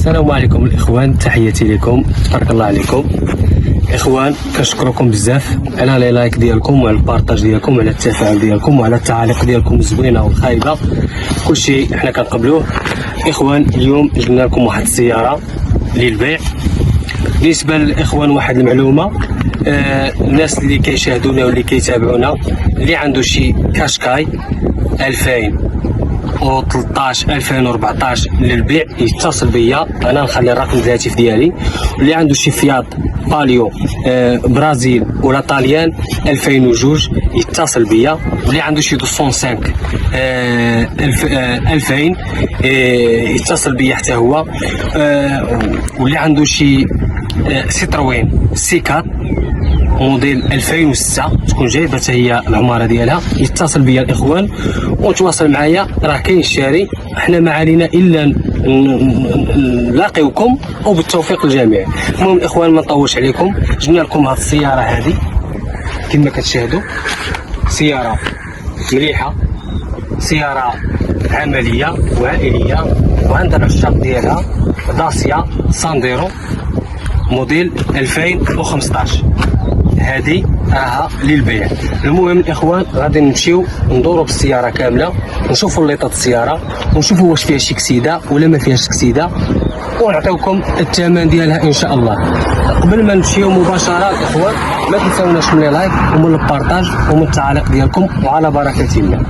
السلام عليكم الاخوان، تحياتي لكم، بارك الله عليكم اخوان. كنشكركم بزاف على لي لايك ديالكم وعلى البارطاج ديالكم وعلى التفاعل ديالكم وعلى التعاليق ديالكم الزوينه والخايبه، كلشي حنا كنقبلوه اخوان. اليوم جبنا لكم واحد السياره للبيع. بالنسبه للاخوان واحد المعلومه، الناس اللي كيشاهدونا واللي كيتابعونا اللي عنده شي كاشكاي 2013 2014 للبيع يتصل بيا، انا نخلي الرقم الهاتف ديالي. واللي عنده شي فيات باليو برازيل ولا طاليان 2002 يتصل بيا. واللي عنده شي 205 2000 يتصل بيا حتى هو. واللي عنده شي سيتروين سيكات موديل 2006 تكون جايبه هي العماره ديالها يتصل بيا الاخوان وتواصل معايا، راه كاين الشاري. احنا ما علينا الا نلاقيوكم وبالتوفيق للجميع. المهم الاخوان ما نطولش عليكم، جبنا لكم هذه السياره هذه كما كتشاهدوا، سياره مليحه، سياره عمليه وعائليه وعندها العشاق ديالها. داسيا سانديرو موديل 2015 هذه راها للبيع. المهم الاخوان غادي نمشيو ندورو بالسياره كامله ونشوفوا الليطات السياره ونشوفوا واش فيها شي كسيده ولا ما فيهاش كسيده ونعطيوكم الثمن ديالها ان شاء الله. قبل ما نمشيو مباشره الاخوان ما تنساوناش من لايك ومن البارطاج ومن التعاليق ديالكم، وعلى بركه الله.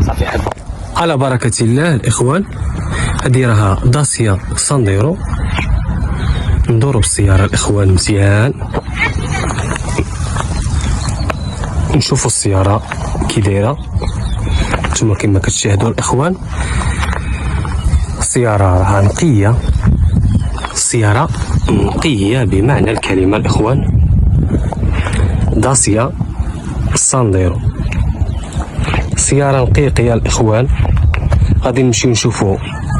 صافي حبه على بركه الله الاخوان. هذه راها داسيا سانديرو. ندورو بالسياره الاخوان مزيان نشوفوا السياره كي دايره. نتوما كما كتشاهدوا الاخوان السياره راها نقيه، السياره نقيه بمعنى الكلمه الاخوان. داسيا سانديرو سياره نقيقيه الاخوان. غادي نمشيو نشوفوا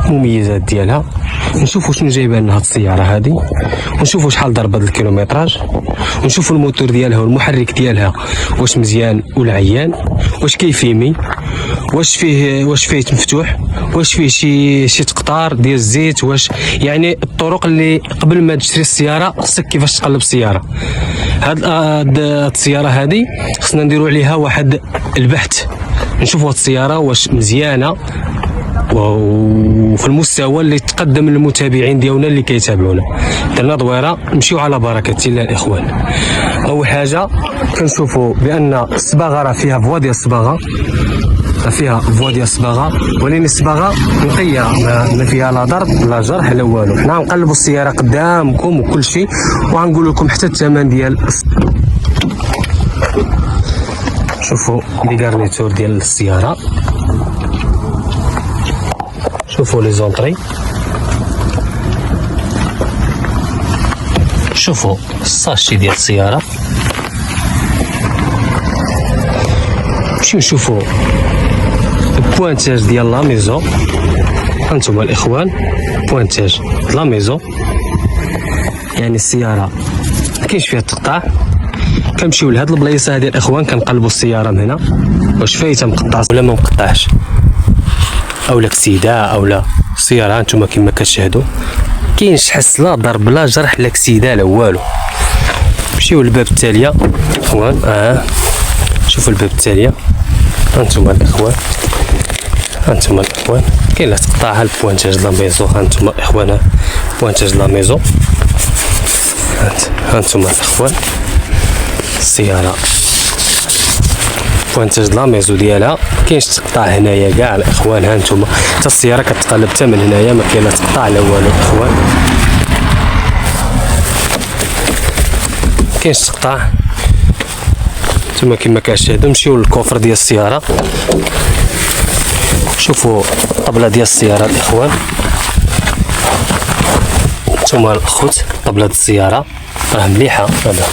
المميزات ديالها، نشوفوا شنو جايبه لنا هاد السياره هذه، ونشوفوا شحال ضربت الكيلومتراج، ونشوفوا الموتور ديالها والمحرك ديالها واش مزيان ولا عيان، واش كيفيمي، واش فيه مفتوح، واش فيه شي تقطار ديال الزيت، واش يعني الطرق اللي قبل ما تشري السياره خصك كيفاش تقلب السياره. هاد السياره هذه خصنا نديروا عليها واحد البحث، نشوفوا هاد السياره واش مزيانه وفي المستوى اللي تقدم للمتابعين ديالنا اللي كيتابعونا. درنا دويره نمشيو على بركه الله الاخوان. اول حاجه كنشوفوا بان الصباغه راه فيها فوا ديال الصباغه، فيها فوا ديال الصباغه، ولكن الصباغه نقيه ما فيها لا ضرب لا جرح لا والو. حنا غنقلبوا السياره قدامكم وكل شيء وغنقول لكم حتى الثمن ديال. شوفوا لي غارنيتور ديال السياره، شوفوا لي زونطري، شوفوا الساشي ديال السياره. نمشيو نشوفوا البوانتاج ديال لا ميزو. هانتوما الاخوان بوانتاج لا ميزو، يعني السياره مكاينش فيها التقطاع. كنمشيو لهاد البلايصه هادي الاخوان كنقلبوا السياره من هنا واش فايته مقطعه ولا ما مقطعش، اولا كسيده اولا السياره. هانتوما كما كتشاهدوا كاينش حس لا ضرب لا جرح لا كسيده لا والو. نمشيو للباب التاليه اخوان. شوفوا الباب التاليه. هانتوما الاخوان، هانتوما الاخوان كاين لا تقطع البوانتاج لا ميزو. هانتوما الاخوان بوانتاج لا ميزو. هانتوما الاخوان السياره بوانتاج لا ميزو ديالها كاينش تقطع هنايا كاع الاخوان. هانتوما حتى السياره كتقلب حتى من هنايا ما كاين لا تقطع لا والو الاخوان، كاينش تقطع. نتوما كما كتشاهدوا نمشيو للكوفر ديال السياره. شوفوا الطبله ديال السياره الاخوان. نتوما الاخوت طبله السياره راه مليحه، هذا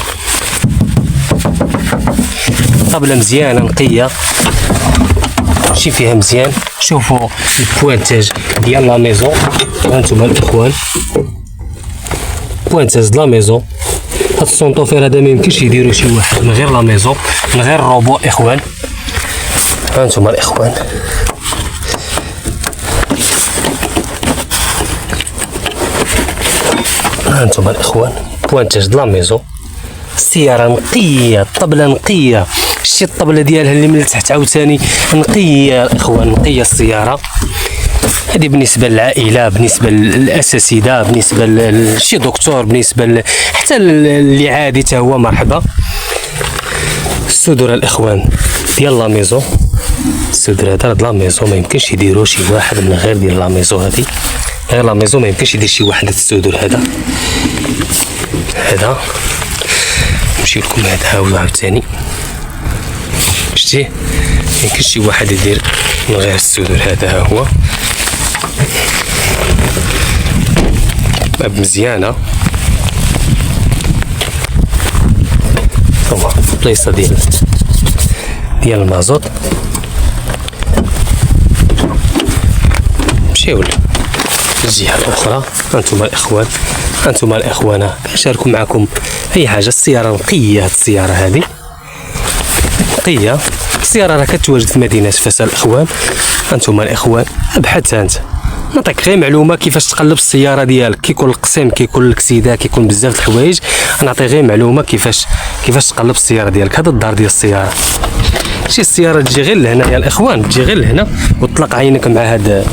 طبله مزيانه نقيه ماشي فيها مزيان. شوفوا البوانتاج ديال لا ميزون. هانتوما الاخوان بوانتاج لا ميزون. هاد السونطوفير هذا ما يمكنش يديرو شي واحد من غير لا ميزون من غير الروبو اخوان. هانتوما الاخوان ها انتم الاخوان بوانتاج د لا ميزو. السياره نقيه، الطبله نقيه، شتي الطبله ديالها اللي من التحت عاوتاني نقيه الاخوان، نقيه السياره. هذه بالنسبه للعائله، بالنسبه للاساتذه، بالنسبه لشي دكتور، بالنسبه حتى اللي عادي حتى هو مرحبا. الصدور الاخوان ديال لا ميزو، الصدر هذا د لا ميزو ما يمكنش يديرو شي واحد من غير ديال لا ميزو. هذه غير لا ميزو ما يمكنش يدير شي واحد الصدور. هذا نمشي لكم هذا هو عاوتاني، شتي ما يمكنش شي واحد يدير من غير الصدور. هذا هو باب مزيانه، هو بلايصه ديال المازوت. نمشيو للجهه الاخرى. انتم الاخوان، انتم الاخوان كنشاركوا معكم اي حاجه. السياره نقيه، هاد السياره هذه نقيه. السياره راه كتواجد في مدينه فاس الاخوان. انتم الاخوان ابحث انت، نعطيك غير معلومه كيفاش تقلب السياره ديالك. كيكون القسم، كيكون الكسيده، كيكون بزاف د الحوايج. نعطي غير معلومه كيفاش تقلب السياره ديالك. هذا الدار ديال السياره، شي السياره تجي غير لهنا يا الاخوان، تجي غير لهنا وتطلق عينك مع هذا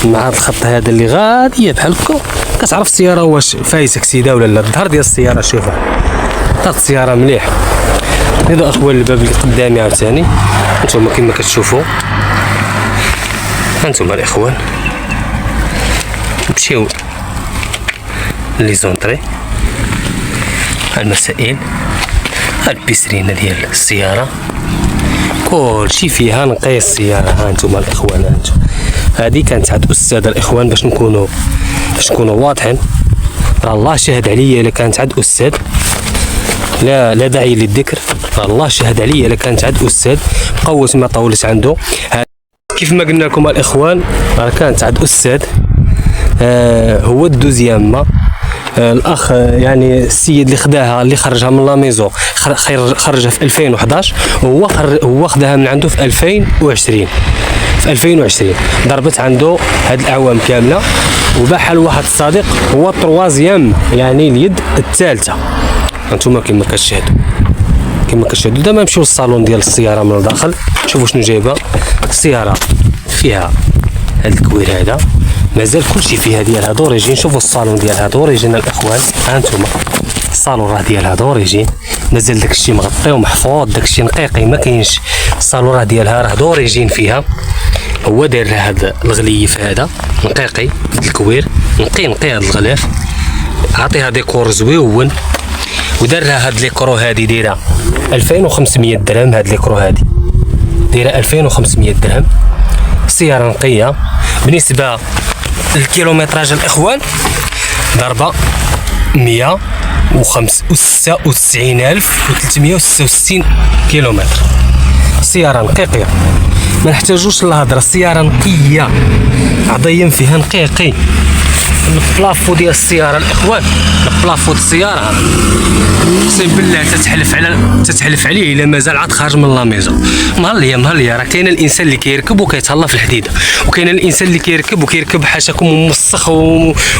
الخط هذا اللي غاديه بحال هكا، كتعرف السياره واش فايسه كسيده ولا لا. الظهر ديال السياره شوفها، طاق السياره مليح. هذا اخوان الباب اللي قدامي عاوتاني انتم كما كتشوفوا. انتم الاخوان نمشيو لي زونطري، المسائل، البيسرينه ديال السياره، كلشي فيها نقي السياره. ها انتم الاخوان، انتم هذه كانت عند استاذ الاخوان باش نكونوا واضحين. راه الله شهد عليا الا كانت عند استاذ، لا داعي للذكر. راه الله شهد عليا الا كانت عند استاذ بقوه ما طولت عنده. كيف ما قلنا لكم الاخوان، راه كانت عند استاذ هو الدوزيام ما الاخ، يعني السيد اللي خداها، اللي خرجها من لا ميزو، خرجها في 2011 وهو خداها من عنده في 2020. في 2020 ضربت عنده هاد الاعوام كامله، وباحال واحد الصديق هو التروازيام، يعني اليد الثالثه. انتم كما كتشاهدوا دابا نمشيو للصالون ديال السياره من الداخل، شوفوا شنو جايبه السياره. فيها هاد الكوير هذا، مازال كلشي فيها ديالها دوريجين. شوفوا الصالون ديالها دوريجين الاخوان. ها انتم الصالون راه ديالها دوريجين، مازال داكشي مغطي ومحفوظ، داكشي نقيقي ما كاينش. الصالون راه ديالها راه دوريجين فيها. هو داير لها هذا الغليف هذا نقيقي، الكوير نقي هذا الغلاف، عطيها ديكور زويون. ودار لها هاد ليكرو هادي دايره 2500 درهم. هاد ليكرو هادي دايره 2500 درهم. سياره نقيه. بالنسبه للكيلومتراج الاخوان ضربه 196366 كيلومتر. سياره نقيقيه ما نحتاجوش للهضره. السياره نقيه، عضيم فيها نقيقي. البلافو ديال السياره الاخوان، البلافو ديال السياره اقسم بالله تتحلف عليه الا مازال عاد خارج من لا ميزو. نهار ليا راه كاين الانسان اللي كيركب وكيتهلا في الحديده، وكاين الانسان اللي كيركب حاشاكم موسخ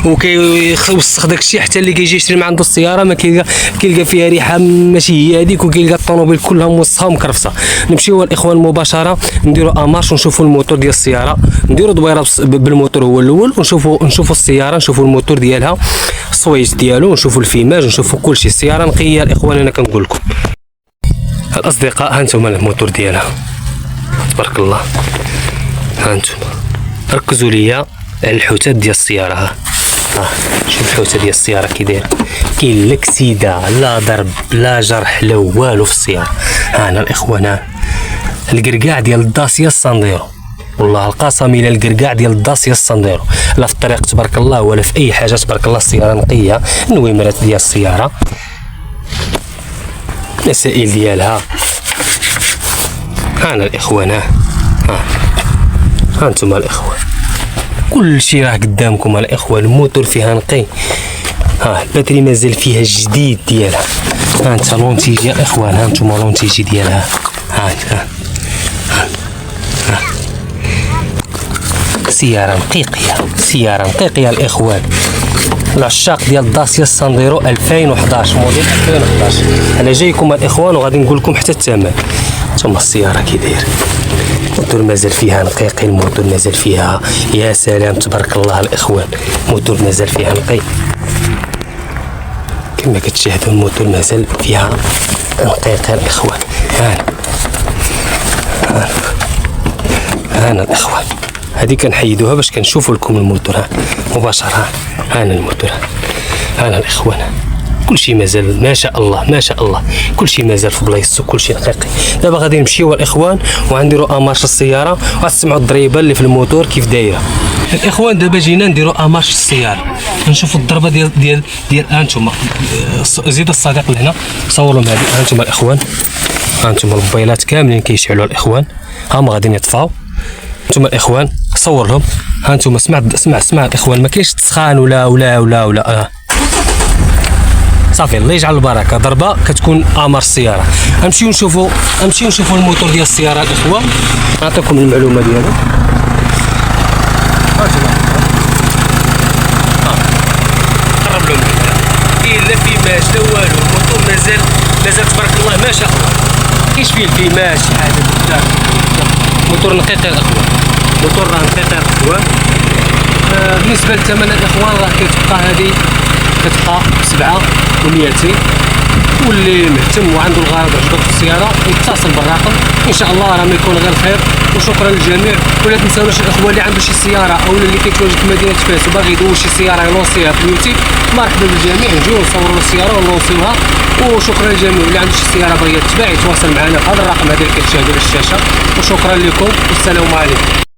وكيوسخ داكشي، حتى اللي كيجي يشري من عنده السياره ما كيلقى فيها ريحه ماشي هي هذيك، وكيلقى الطوموبيل كلها موسخه ومكرفسه. نمشيو الاخوان مباشره نديروا امارش ونشوفوا الموتور ديال السياره، نديروا دويره بالموتور هو الاول، ونشوفوا السياره، نشوفوا الموتور ديالها، الصويت ديالو، نشوفوا الفيماج، نشوفوا كلشي. السياره نقيه الاخوان انا كنقول لكم الاصدقاء. ها انتم الموتور ديالها تبارك الله. ها انتم ركزوا ليا على الحوتات ديال السياره. ها شوف الحوته ديال السياره كي داير، كاين لا كسيده لا ضرب لا جرح لا والو في السياره. ها انا الاخوان القرقاع ديال الداسيه السانديرو، والله القسم الى القرقاع ديال الداسيه السانديرو، لا في الطريق تبارك الله ولا في اي حاجه تبارك الله. السياره نقيه. النويمرات ديال السياره، المسائل ديالها. ها انا الاخوان، ها انتم الاخوان كل شيء راه قدامكم الاخوان. الموتور فيها نقي. الباتري مازال فيها الجديد ديالها. ها انت لونتيجي يا اخوان، ها انتم لونتيجي ديالها. ها سياره نقيقيه، سياره نقيقيه الاخوان. العشاق ديال داسيا سانديرو 2011 موديل 2011. انا جايكم الاخوان وغادي نقول لكم حتى الثمن. ثم السياره كي داير، الموتور مازال فيها نقيقي، الموتور مازال فيها يا سلام تبارك الله الاخوان، الموتور مازال فيها نقي كما كتشاهدوا، الموتور مازال فيها نقيقي الاخوان. هانا الاخوان، هذه كنحيدوها باش كنشوفوا لكم الموتور مباشره. هانا الموتور، هانا الاخوان، كلشي مازال ما شاء الله ما شاء الله، كلشي مازال في بلايصتو، كلشي نقيقي. دابا غادي نمشيو الاخوان وغنديروا امارش السياره وغتسمعوا الضريبه اللي في الموتور كيف دايره. الاخوان دابا جينا نديروا امارش السياره، نشوفوا الضربه ديال هانتوما. زيد الصديق لهنا صور لهم هذه، هانتوما الاخوان، هانتوما الموبايلات كاملين كيشعلوا الاخوان، هما غاديين يطفاو. هانتوما الاخوان صور لهم، هانتوما اسمع الاخوان، ما كاينش تسخان ولا صافي. الله يجعل البركه، ضربه كتكون امر السياره. نمشيو نشوفوا الموتور ديال السياره الاخوان، نعطيكم المعلومه ديالو. قرب لهم، كاين لا فيماج لا والو، الموتور مازال تبارك الله ما شاء الله، كاينش فيه الفيماج شي حاجه بزاف. موتور نقيق الاخوان، موتور راه نقيق الاخوان. بالنسبه للثمن الاخوان راه كتبقى 7,200. واللي مهتم وعنده الغرض عجبته السياره يتصل بالرقم، ان شاء الله راه ما يكون غير خير. وشكرا للجميع. ولا تنساوناش الاخوان اللي عنده شي سياره او اللي كيتواجد في مدينه فاس وباغي يدوز شي سياره يلونسيها في اليوتيوب، مرحبا بالجميع، نجيو نصوروا السياره ونلونسيوها. وشكرا للجميع. اللي عنده شي سياره باغي تتباع يتواصل معنا في هذا الرقم هذا اللي كتشاهدوا على الشاشه. وشكرا لكم والسلام عليكم.